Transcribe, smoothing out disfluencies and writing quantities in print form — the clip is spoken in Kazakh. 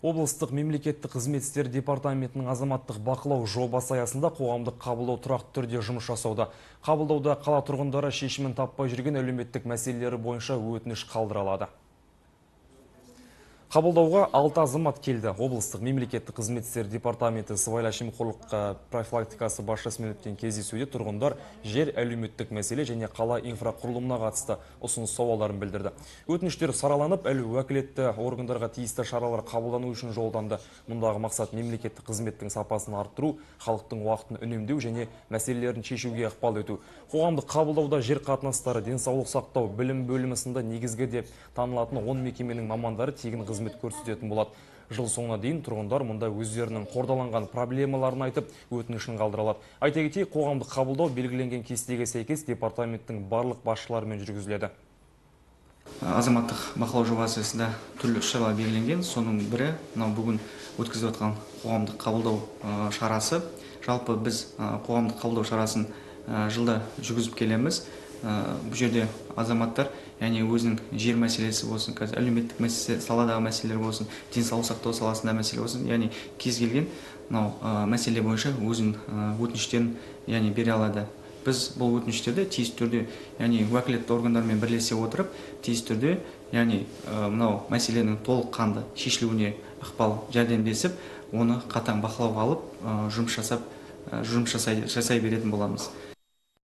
Облыстық мемлекеттік қызмет істері департаментінің азаматтық бақылау жобасы аясында қоғамдық қабылдау тұрақты түрде жұмыс жасауда. Қабылдауда қала тұрғындары шешімін таппай жүрген әлеуметтік мәселелері бойынша өтініш қалдыра алады. Қабылдауға 6 азамат келді. Облыстық мемлекеттік қызмет істері департаменті сыбайлас жемқорлыққа профилактикасы басшысымен өткен кездесуде тұрғындар жер, әлеуметтік мәселе және қала инфрақұрылымына қатысты ұсыныс сауалдарын білдірді. Өтініштер сараланып, уәкілетті органдарға тиісті шаралар қабылдану үшін жолданды. Мұндағы мақсат мемлекеттік қызметтің сапасын арттыру, халықтың уақытын үнемдеу және мәселелерін шешуге ықпал ету. Қоғамдық қабылдауда жер қатынастары, денсаулық сақтау, білім бөлімі сынды негізгі деп танылатын 10 мекеменің мамандары тегін қызмет көрсететін болады. Жыл соңына дейін тұрғындар мұнда өздерінің қордаланған проблемаларын айтып, өтінішін қалдыра алады. Айта кетейік, қоғамдық қабылдау белгіленген кестеге сәйкес департаменттің барлық басшыларымен жүргізіледі. Азаматтық бақылау жобасы аясында түрлі шаралар белгіленген. Соның бірі бүгін өткізіп жатқан қоғамдық қабылдау шарасы. Жалпы біз қоғамдық қабылдау шарасын жылда жүргізіп келеміз. Бұл жерде азаматтар, яғни өзінің жер мәселесі болсын, әлеуметтік саладағы мәселелер болсын, денсаулық сақтау саласында мәселе болсын, яғни кез келген мәселе бойынша өзінің өтініштерін бере алады. Біз бұл өтініштерді тиісті түрде, яғни уәкілетті органдармен бірлесе отырып, тиісті түрде, яғни мәселенің толыққанды шешілуіне ықпал жәрдемдесіп, оны қатаң бақылауға алып, жұмыс жасай беретін боламыз.